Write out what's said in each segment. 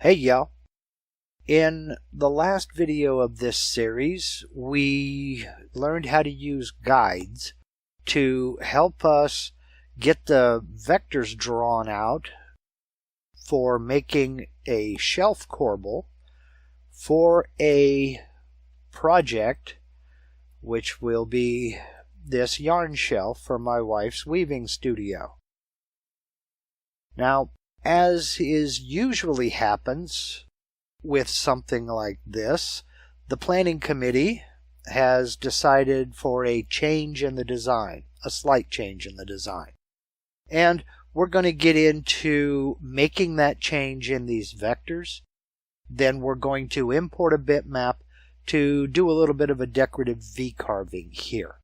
Hey y'all! In the last video of this series, we learned how to use guides to help us get the vectors drawn out for making a shelf corbel for a project which will be this yarn shelf for my wife's weaving studio. Now, as usually happens with something like this, the planning committee has decided for a change in the design, a slight change in the design. And we're going to get into making that change in these vectors. Then we're going to import a bitmap to do a little bit of a decorative V-carving here.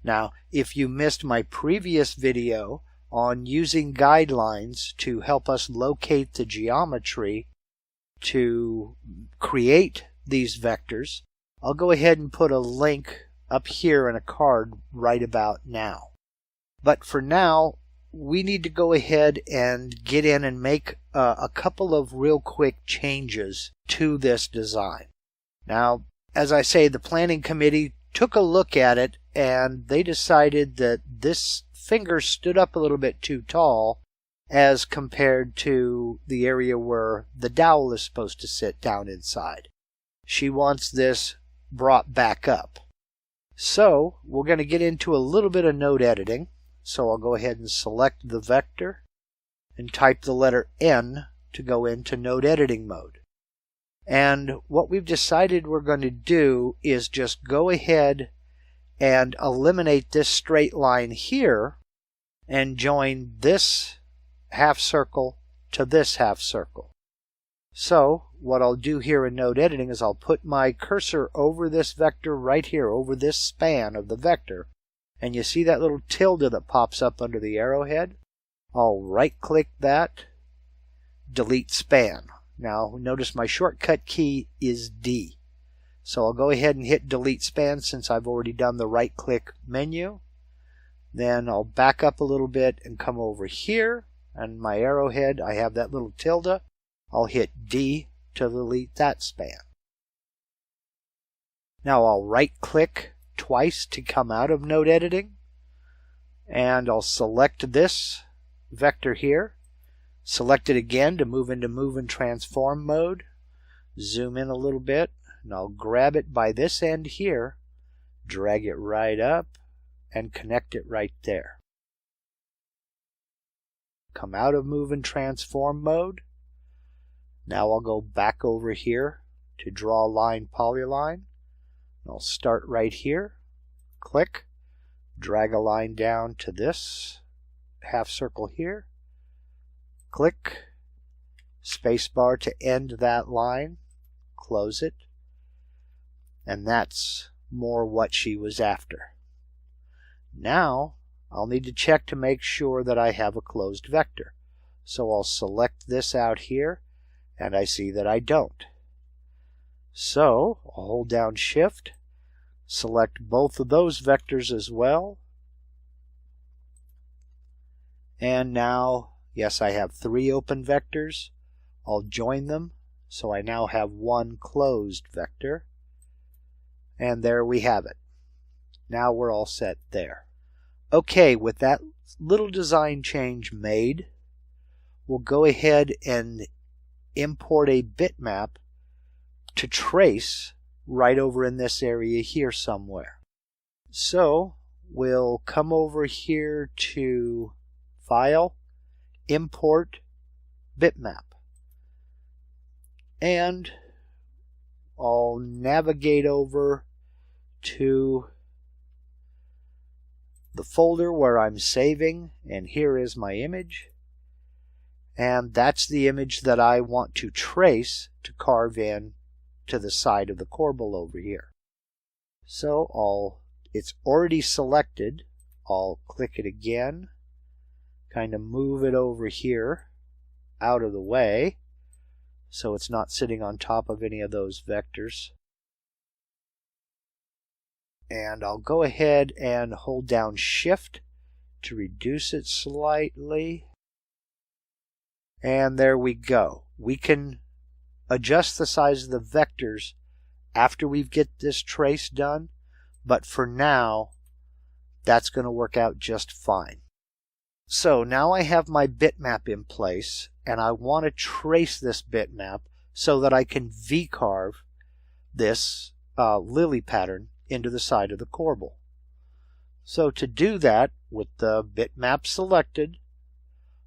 Now, if you missed my previous video on using guidelines to help us locate the geometry to create these vectors, I'll go ahead and put a link up here in a card right about now. But for now, we need to go ahead and get in and make a couple of real quick changes to this design. Now, as I say, the planning committee took a look at it and they decided that this finger stood up a little bit too tall as compared to the area where the dowel is supposed to sit down inside. She wants this brought back up. So we're going to get into a little bit of node editing. So I'll go ahead and select the vector and type the letter N to go into node editing mode. And what we've decided we're going to do is just go ahead and eliminate this straight line here and join this half circle to this half circle. So what I'll do here in node editing is I'll put my cursor over this vector right here, over this span of the vector, and you see that little tilde that pops up under the arrowhead? I'll right click that, delete span. Now notice my shortcut key is D. So I'll go ahead and hit delete span since I've already done the right click menu. Then I'll back up a little bit and come over here, and my arrowhead, I have that little tilde. I'll hit D to delete that span. Now I'll right click twice to come out of node editing, and I'll select this vector here, select it again to move into move and transform mode, zoom in a little bit, and I'll grab it by this end here, drag it right up, and connect it right there. Come out of move and transform mode. Now I'll go back over here to draw line polyline. I'll start right here, click, drag a line down to this half circle here, click, spacebar to end that line, close it, and that's more what she was after. Now I'll need to check to make sure that I have a closed vector. So I'll select this out here, and I see that I don't. So I'll hold down Shift, select both of those vectors as well, and now, yes, I have 3 open vectors. I'll join them, so I now have 1 closed vector, and there we have it. Now we're all set there. Okay, with that little design change made, we'll go ahead and import a bitmap to trace right over in this area here somewhere. So we'll come over here to File, Import Bitmap, and I'll navigate over to the folder where I'm saving, and here is my image, and that's the image that I want to trace to carve in to the side of the corbel over here. So it's already selected. I'll click it again, kind of move it over here out of the way so it's not sitting on top of any of those vectors. And I'll go ahead and hold down Shift to reduce it slightly. And there we go. We can adjust the size of the vectors after we get this trace done, but for now, that's going to work out just fine. So now I have my bitmap in place, and I want to trace this bitmap so that I can VCarve this lily pattern into the side of the corbel. So to do that, with the bitmap selected,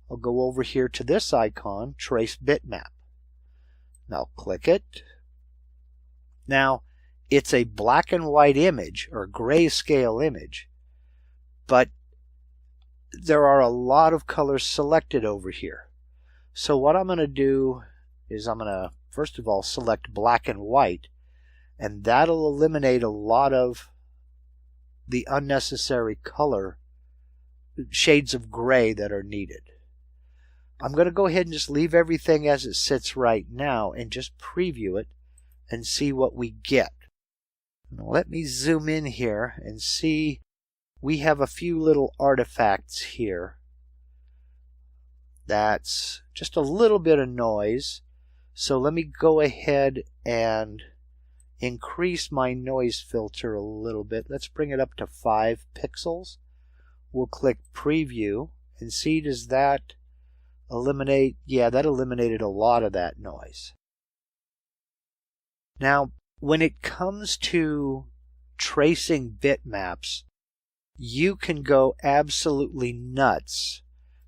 I'll go over here to this icon, Trace Bitmap. Now click it. Now, it's a black and white image, or grayscale image, but there are a lot of colors selected over here. So what I'm going to do is I'm going to, first of all, select black and white, and that'll eliminate a lot of the unnecessary color, shades of gray that are needed. I'm going to go ahead and just leave everything as it sits right now and just preview it and see what we get. Now let me zoom in here and see. We have a few little artifacts here. That's just a little bit of noise. So let me go ahead and increase my noise filter a little bit. Let's bring it up to 5 pixels. We'll click preview and see, does that eliminate? Yeah, that eliminated a lot of that noise. Now, when it comes to tracing bitmaps, you can go absolutely nuts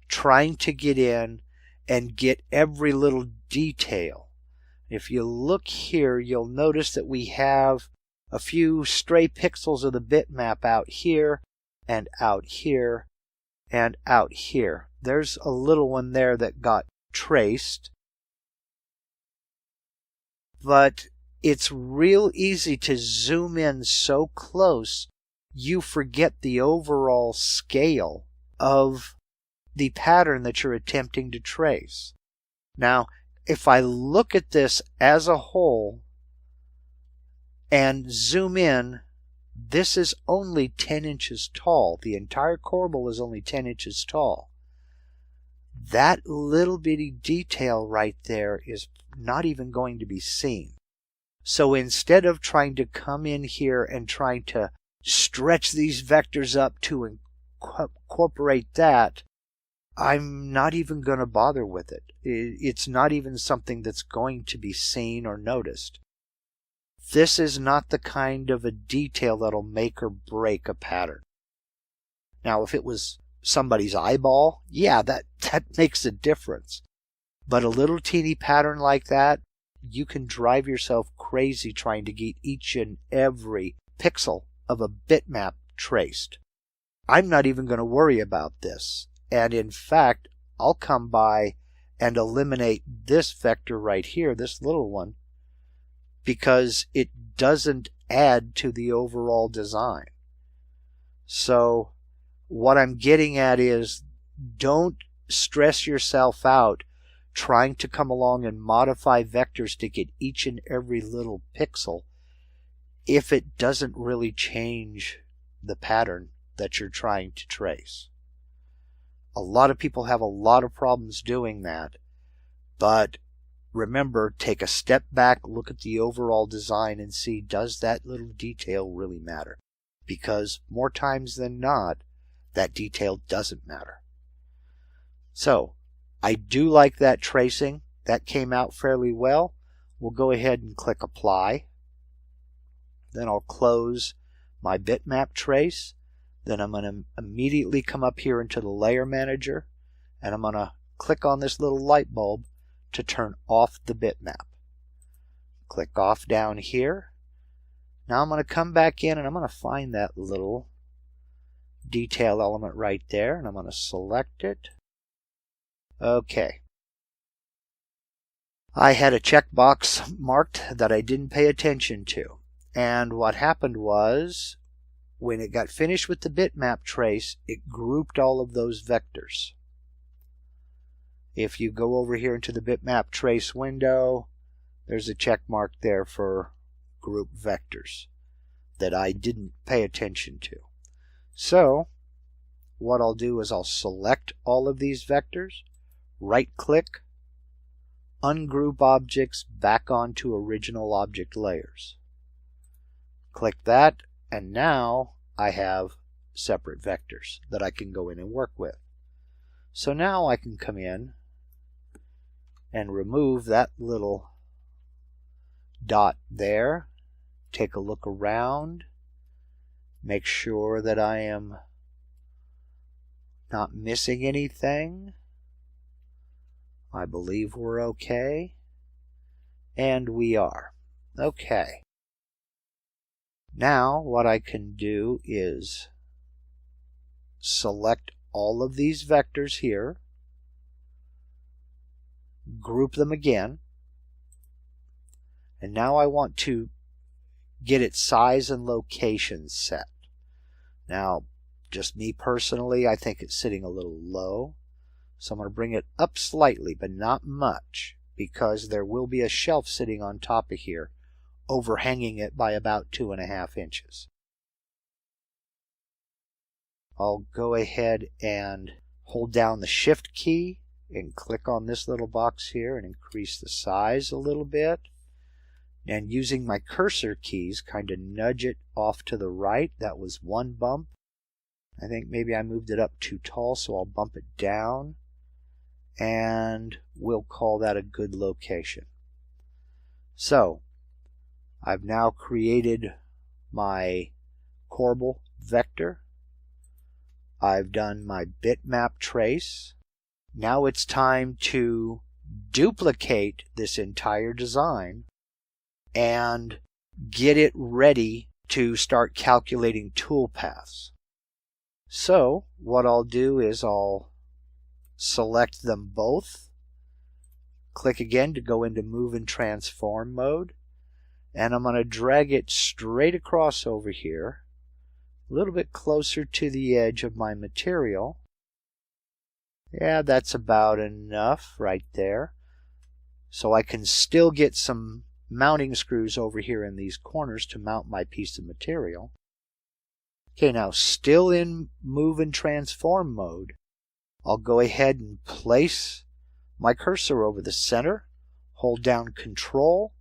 trying to get in and get every little detail. If you look here, you'll notice that we have a few stray pixels of the bitmap out here and out here and out here. There's a little one there that got traced. But it's real easy to zoom in so close you forget the overall scale of the pattern that you're attempting to trace. Now, if I look at this as a whole and zoom in, this is only 10 inches tall. The entire corbel is only 10 inches tall. That little bitty detail right there is not even going to be seen. So instead of trying to come in here and trying to stretch these vectors up to incorporate that, I'm not even going to bother with it. It's not even something that's going to be seen or noticed. This is not the kind of a detail that'll make or break a pattern. Now, if it was somebody's eyeball, yeah, that makes a difference. But a little teeny pattern like that, you can drive yourself crazy trying to get each and every pixel of a bitmap traced. I'm not even going to worry about this. And in fact, I'll come by and eliminate this vector right here, this little one, because it doesn't add to the overall design. So what I'm getting at is, don't stress yourself out trying to come along and modify vectors to get each and every little pixel if it doesn't really change the pattern that you're trying to trace. A lot of people have a lot of problems doing that, but remember, take a step back, look at the overall design and see, does that little detail really matter? Because more times than not, that detail doesn't matter. So, I do like that tracing. That came out fairly well. We'll go ahead and click Apply. Then I'll close my bitmap trace. Then I'm going to immediately come up here into the Layer Manager, and I'm going to click on this little light bulb to turn off the bitmap. Click off down here. Now I'm going to come back in and I'm going to find that little detail element right there, and I'm going to select it. Okay. I had a checkbox marked that I didn't pay attention to. And what happened was, when it got finished with the bitmap trace, it grouped all of those vectors. If you go over here into the bitmap trace window, there's a check mark there for group vectors that I didn't pay attention to. So, what I'll do is I'll select all of these vectors, right click, ungroup objects back onto original object layers. Click that, and now I have separate vectors that I can go in and work with. So now I can come in and remove that little dot there, take a look around, make sure that I am not missing anything. I believe we're okay. And we are. Okay. Now what I can do is select all of these vectors here, group them again, and now I want to get its size and location set. Now, just me personally, I think it's sitting a little low, so I'm going to bring it up slightly, but not much, because there will be a shelf sitting on top of here, overhanging it by about 2.5 inches. I'll go ahead and hold down the Shift key and click on this little box here and increase the size a little bit. And using my cursor keys, kind of nudge it off to the right. That was one bump. I think maybe I moved it up too tall, so I'll bump it down. And we'll call that a good location. So, I've now created my Corbel vector. I've done my bitmap trace. Now it's time to duplicate this entire design and get it ready to start calculating toolpaths. So what I'll do is I'll select them both, click again to go into move and transform mode, and I'm going to drag it straight across over here, a little bit closer to the edge of my material. Yeah, that's about enough right there. So I can still get some mounting screws over here in these corners to mount my piece of material. Okay, now still in move and transform mode, I'll go ahead and place my cursor over the center, hold down Control,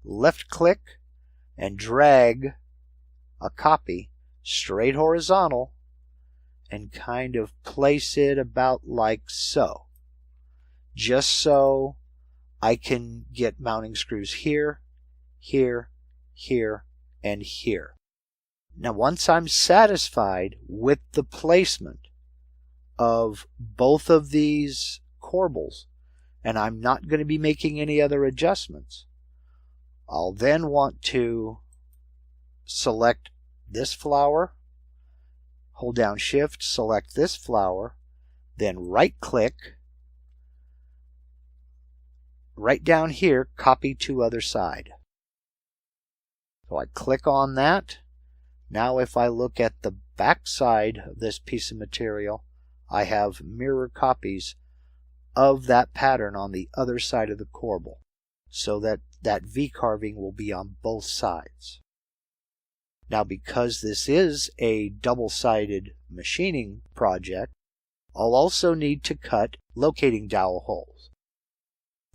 left click, and drag a copy straight horizontal and kind of place it about like so. Just so I can get mounting screws here, here, here, and here. Now once I'm satisfied with the placement of both of these corbels, and I'm not going to be making any other adjustments, I'll then want to select this flower, hold down Shift, select this flower, then right click, right down here, copy to other side. So I click on that. Now if I look at the back side of this piece of material, I have mirror copies of that pattern on the other side of the corbel, so that that V-carving will be on both sides. Now because this is a double-sided machining project, I'll also need to cut locating dowel holes.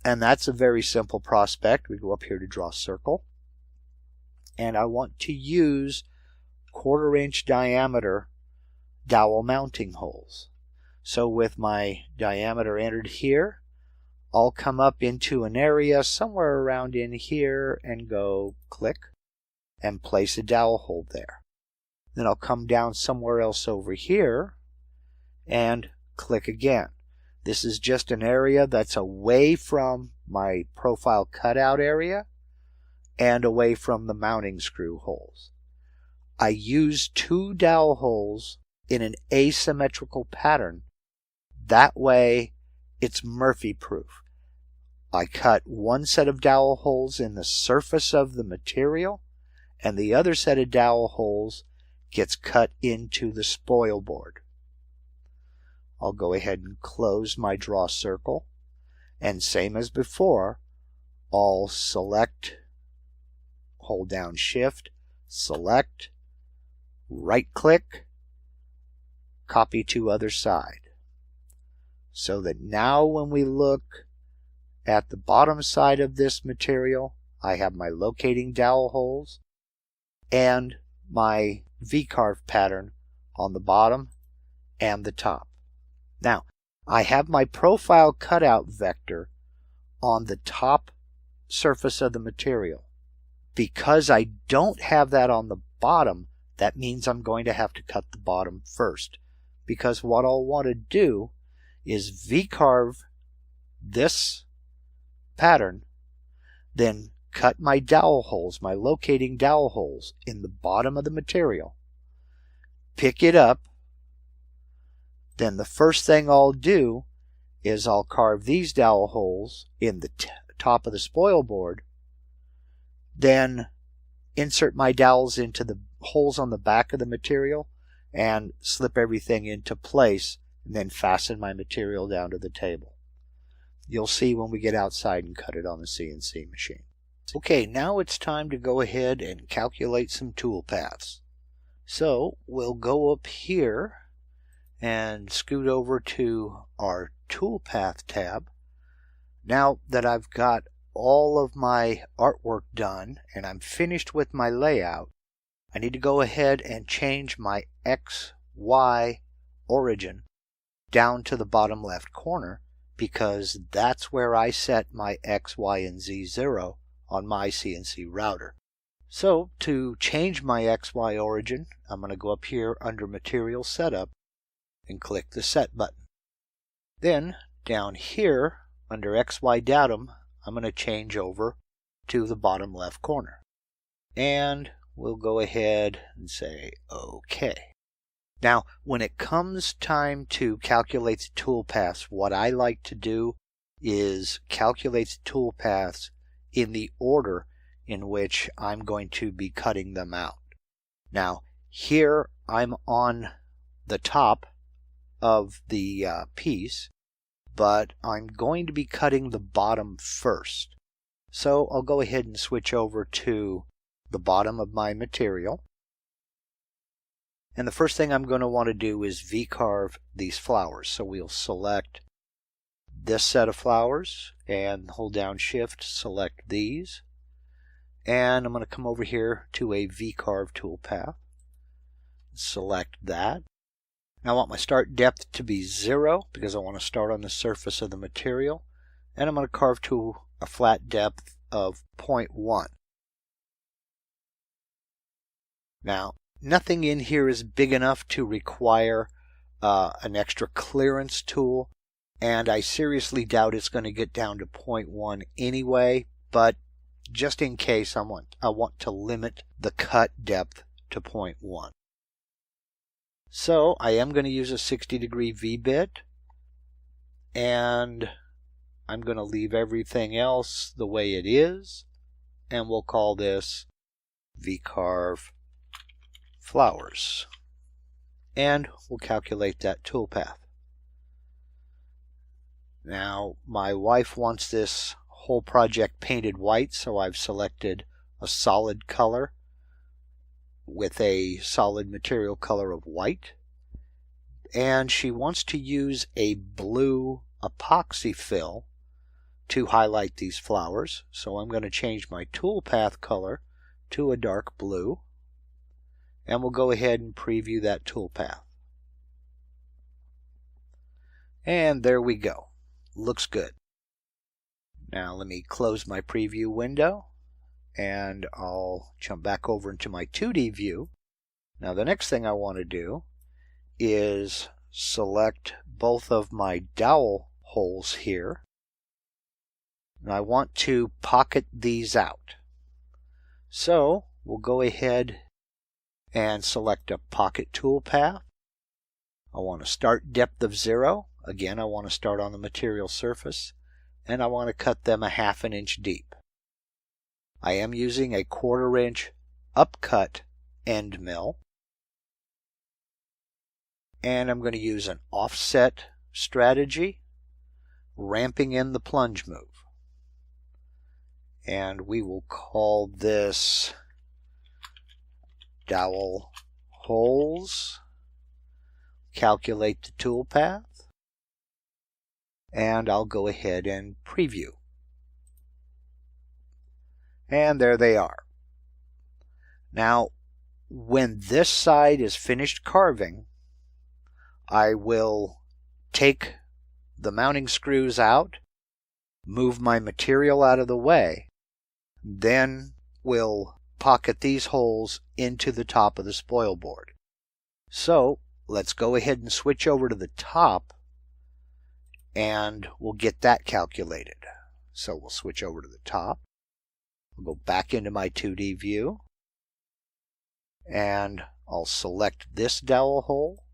And that's a very simple prospect. We go up here to draw circle, and I want to use 1/4 inch diameter dowel mounting holes. So with my diameter entered here, I'll come up into an area somewhere around in here and go click and place a dowel hole there. Then I'll come down somewhere else over here and click again. This is just an area that's away from my profile cutout area and away from the mounting screw holes. I use 2 dowel holes in an asymmetrical pattern. That way it's Murphy proof. I cut one set of dowel holes in the surface of the material, and the other set of dowel holes gets cut into the spoil board. I'll go ahead and close my draw circle, and same as before, I'll select, hold down Shift, select, right click, copy to other side. So that now when we look at the bottom side of this material, I have my locating dowel holes and my VCarve pattern on the bottom and the top. Now, I have my profile cutout vector on the top surface of the material. Because I don't have that on the bottom, that means I'm going to have to cut the bottom first. Because what I'll want to do is VCarve this pattern, then cut my dowel holes, my locating dowel holes in the bottom of the material, pick it up, then the first thing I'll do is I'll carve these dowel holes in the top of the spoil board, then insert my dowels into the holes on the back of the material and slip everything into place, and then fasten my material down to the table. You'll see when we get outside and cut it on the CNC machine. Okay, now it's time to go ahead and calculate some toolpaths. So we'll go up here and scoot over to our Toolpath tab. Now that I've got all of my artwork done and I'm finished with my layout, I need to go ahead and change my XY origin down to the bottom left corner, because that's where I set my X, Y, and Z 0 on my CNC router. So to change my XY origin, I'm going to go up here under Material Setup and click the Set button. Then down here under XY Datum, I'm going to change over to the bottom left corner. And we'll go ahead and say OK. Now, when it comes time to calculate the toolpaths, what I like to do is calculate the toolpaths in the order in which I'm going to be cutting them out. Now, here I'm on the top of the piece, but I'm going to be cutting the bottom first. So I'll go ahead and switch over to the bottom of my material. And the first thing I'm going to want to do is VCarve these flowers. So we'll select this set of flowers and hold down Shift, select these. And I'm going to come over here to a VCarve toolpath. Select that. Now I want my start depth to be 0 because I want to start on the surface of the material. And I'm going to carve to a flat depth of 0.1. Now, nothing in here is big enough to require an extra clearance tool, and I seriously doubt it's going to get down to 0.1 anyway, but just in case I want to limit the cut depth to 0.1. So I am going to use a 60-degree V-bit, and I'm going to leave everything else the way it is, and we'll call this VCarve Flowers. And we'll calculate that toolpath. Now, my wife wants this whole project painted white, so I've selected a solid color with a solid material color of white. And she wants to use a blue epoxy fill to highlight these flowers. So I'm going to change my toolpath color to a dark blue. And we'll go ahead and preview that toolpath. And there we go. Looks good. Now let me close my preview window and I'll jump back over into my 2D view. Now the next thing I want to do is select both of my dowel holes here. And I want to pocket these out. So we'll go ahead and select a pocket toolpath. I want to start depth of 0. Again, I want to start on the material surface, and I want to cut them a 1/2 inch deep. I am using a 1/4 inch upcut end mill, and I'm going to use an offset strategy, ramping in the plunge move. And we will call this dowel holes. Calculate the toolpath, and I'll go ahead and preview. And there they are. Now, when this side is finished carving, I will take the mounting screws out, move my material out of the way, then we'll pocket these holes into the top of the spoil board. So let's go ahead and switch over to the top and we'll get that calculated. So we'll switch over to the top. We'll go back into my 2D view and I'll select this dowel hole,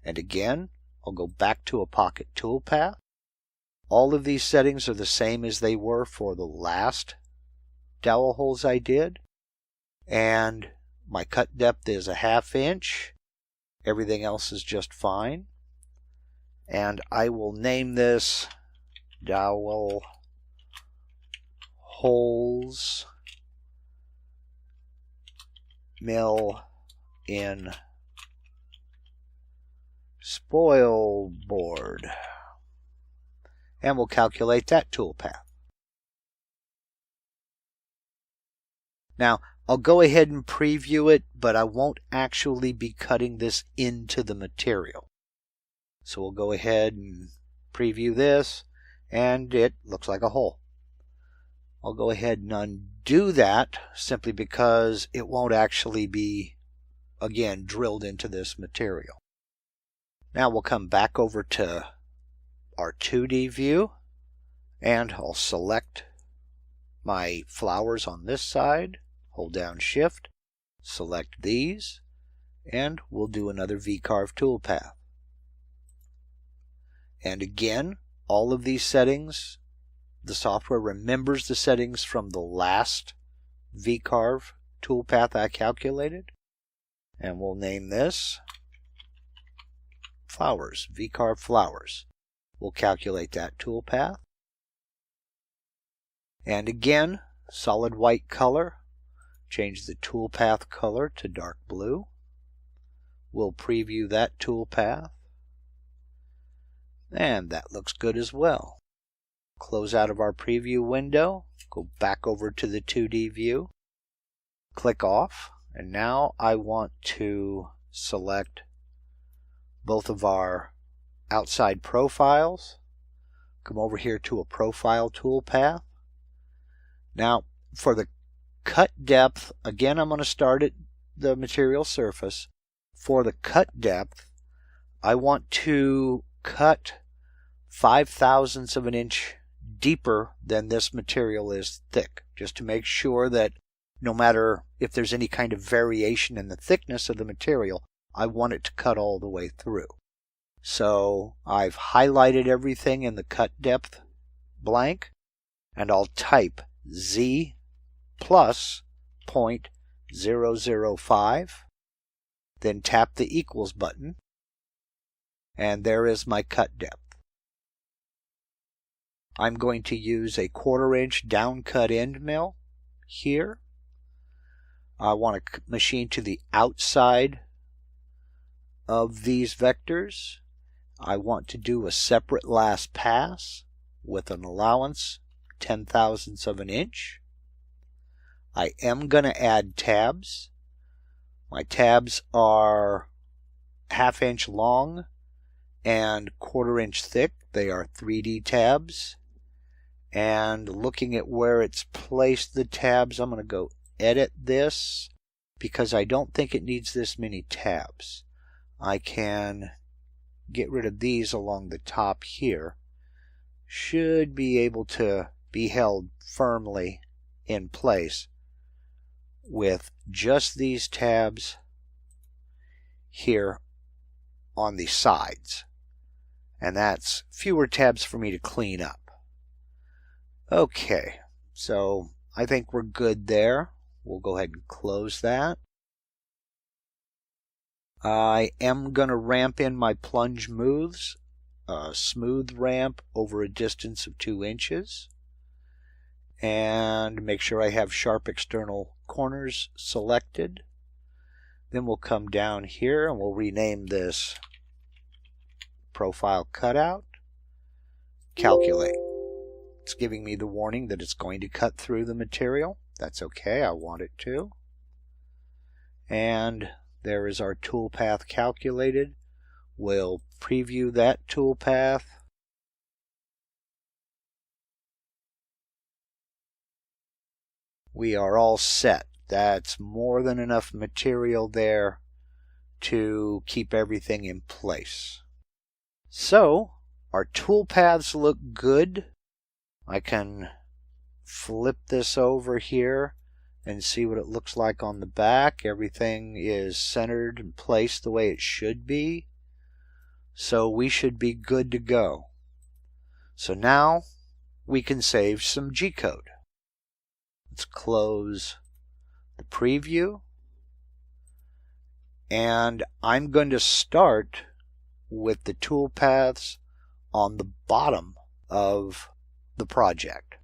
and again I'll go back to a pocket toolpath. All of these settings are the same as they were for the last dowel holes I did. And my cut depth is a 1/2 inch. Everything else is just fine. And I will name this dowel holes mill in spoil board. And we'll calculate that toolpath. Now, I'll go ahead and preview it, but I won't actually be cutting this into the material. So we'll go ahead and preview this, and it looks like a hole. I'll go ahead and undo that simply because it won't actually be, again, drilled into this material. Now we'll come back over to our 2D view, and I'll select my flowers on this side, hold down Shift, select these, and we'll do another VCarve toolpath. And again, all of these settings, the software remembers the settings from the last VCarve toolpath I calculated, and we'll name this flowers, VCarve flowers. We'll calculate that toolpath. And again, solid white color. Change the toolpath color to dark blue. We'll preview that toolpath. And that looks good as well. Close out of our preview window. Go back over to the 2D view. Click off. And now I want to select both of our outside profiles. Come over here to a profile toolpath. Now, for the cut depth, again, I'm going to start at the material surface. For the cut depth, I want to cut 5/1000ths of an inch deeper than this material is thick, just to make sure that no matter if there's any kind of variation in the thickness of the material, I want it to cut all the way through. So I've highlighted everything in the cut depth blank, and I'll type Z plus 0.005, then tap the equals button, and there is my cut depth. I'm going to use a 1/4 inch down cut end mill here. I want to machine to the outside of these vectors. I want to do a separate last pass with an allowance 0.010ths of an inch. I am going to add tabs. My tabs are 1/2 inch long and 1/4 inch thick. They are 3D tabs. And looking at where it's placed the tabs, I'm going to go edit this because I don't think it needs this many tabs. I can get rid of these along the top here. Should be able to be held firmly in place with just these tabs here on the sides. And that's fewer tabs for me to clean up. Okay, so I think we're good there. We'll go ahead and close that. I am going to ramp in my plunge moves, a smooth ramp over a distance of 2 inches. And make sure I have sharp external corners selected. Then we'll come down here and we'll rename this profile cutout. Calculate. It's giving me the warning that it's going to cut through the material. That's okay, I want it to. And there is our toolpath calculated. We'll preview that toolpath. We are all set. That's more than enough material there to keep everything in place. So, our toolpaths look good. I can flip this over here and see what it looks like on the back. Everything is centered and placed the way it should be. So we should be good to go. So now we can save some G-code. Let's close the preview. And I'm going to start with the toolpaths on the bottom of the project.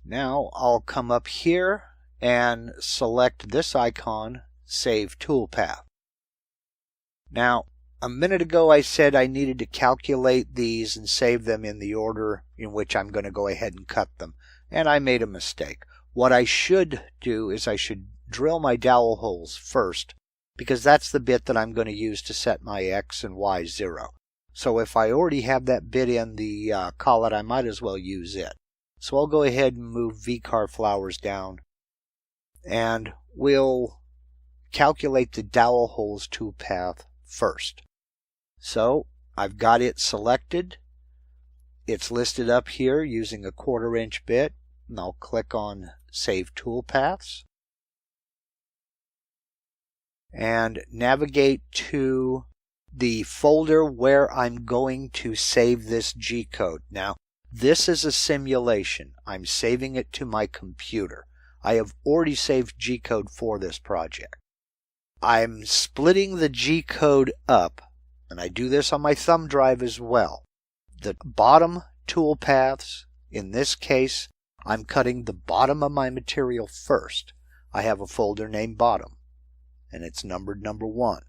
Now I'll come up here and select this icon, Save Toolpath. Now, a minute ago I said I needed to calculate these and save them in the order in which I'm going to go ahead and cut them, and I made a mistake. What I should do is I should drill my dowel holes first, because that's the bit that I'm going to use to set my X and Y 0. So if I already have that bit in the collet, I might as well use it. So I'll go ahead and move VCarve flowers down, and we'll calculate the dowel holes toolpath first. So I've got it selected. It's listed up here using a 1/4 inch bit, and I'll click on Save Toolpaths and navigate to the folder where I'm going to save this G-code. Now, this is a simulation. I'm saving it to my computer. I have already saved G-code for this project. I'm splitting the G-code up, and I do this on my thumb drive as well. The bottom toolpaths, in this case, I'm cutting the bottom of my material first. I have a folder named bottom, and it's numbered number 1.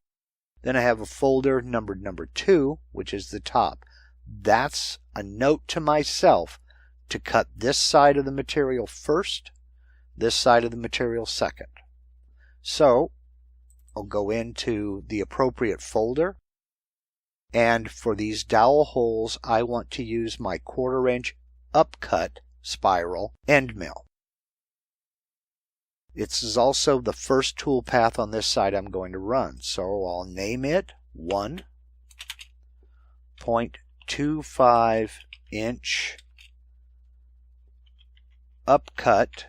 Then I have a folder numbered number 2, which is the top. That's a note to myself to cut this side of the material first, this side of the material second. So I'll go into the appropriate folder, and for these dowel holes I want to use my 1/4 inch upcut spiral end mill. This is also the first toolpath on this side I'm going to run, so I'll name it 1.25 inch upcut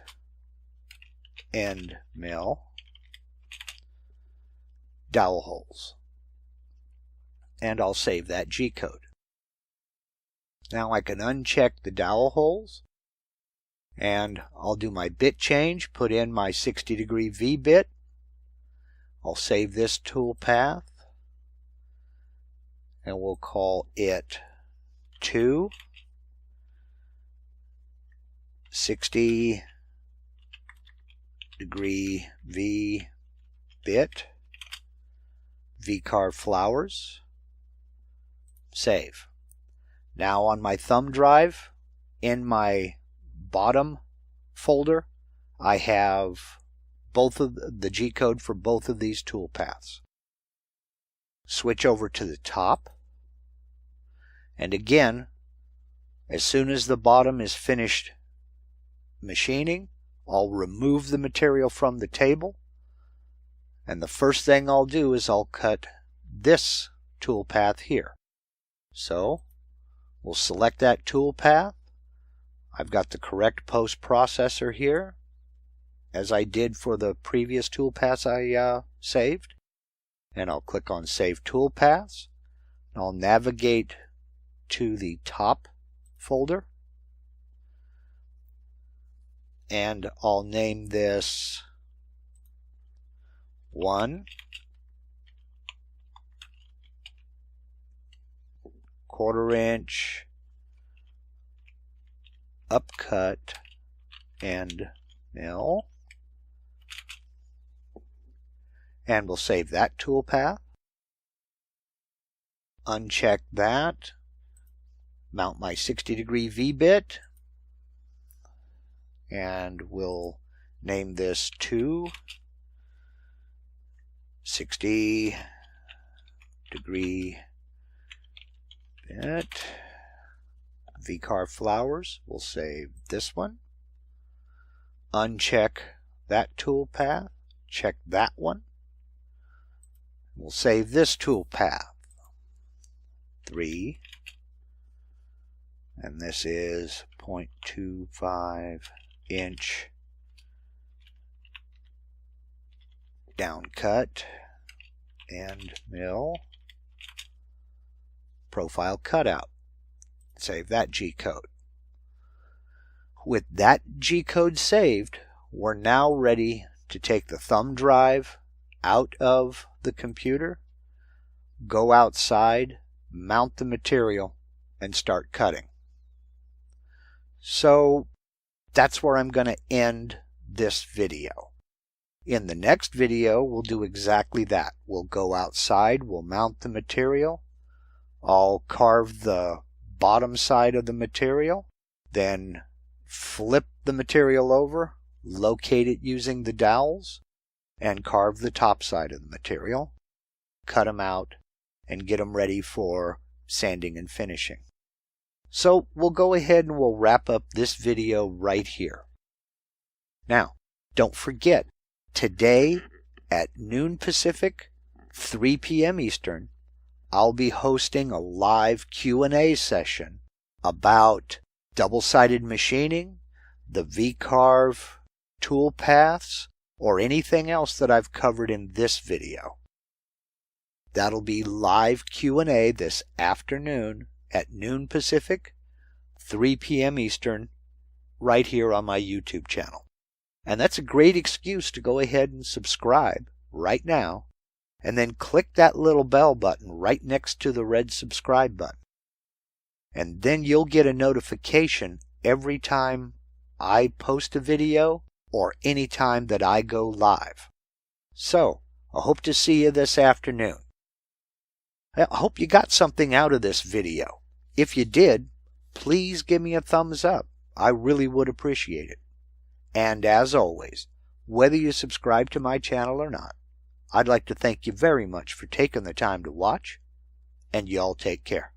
end mill dowel holes, and I'll save that G-code. Now I can uncheck the dowel holes, and I'll do my bit change, put in my 60° V bit. I'll save this toolpath, and we'll call it 2 60° V bit VCarve flowers. Save. Now on my thumb drive, in my bottom folder, I have both of the G-code for both of these toolpaths. Switch over to the top, and again, as soon as the bottom is finished machining, I'll remove the material from the table, and the first thing I'll do is I'll cut this toolpath here. So we'll select that toolpath. I've got the correct post processor here, as I did for the previous toolpaths I saved. And I'll click on Save Toolpaths. I'll navigate to the top folder, and I'll name this 1/4 inch upcut end mill, and we'll save that toolpath. Uncheck that, mount my 60° V bit, and we'll name this 260-degree bit. VCarve flowers. We'll save this one. Uncheck that toolpath. Check that one. We'll save this toolpath. 3. And this is 0.25 inch down cut and mill profile cutout. Save that G-code. With that G-code saved, we're now ready to take the thumb drive out of the computer, go outside, mount the material, and start cutting. So that's where I'm going to end this video. In the next video, we'll do exactly that. We'll go outside, we'll mount the material, I'll carve the bottom side of the material, then flip the material over, locate it using the dowels, and carve the top side of the material, cut them out, and get them ready for sanding and finishing. So we'll go ahead and we'll wrap up this video right here. Now, don't forget, today at noon Pacific, 3 p.m. Eastern, I'll be hosting a live Q&A session about double-sided machining, the VCarve Toolpaths, or anything else that I've covered in this video. That'll be live Q&A this afternoon at noon Pacific, 3 p.m. Eastern, right here on my YouTube channel. And that's a great excuse to go ahead and subscribe right now, and then click that little bell button right next to the red subscribe button. And then you'll get a notification every time I post a video or any time that I go live. So, I hope to see you this afternoon. I hope you got something out of this video. If you did, please give me a thumbs up. I really would appreciate it. And as always, whether you subscribe to my channel or not, I'd like to thank you very much for taking the time to watch, and y'all take care.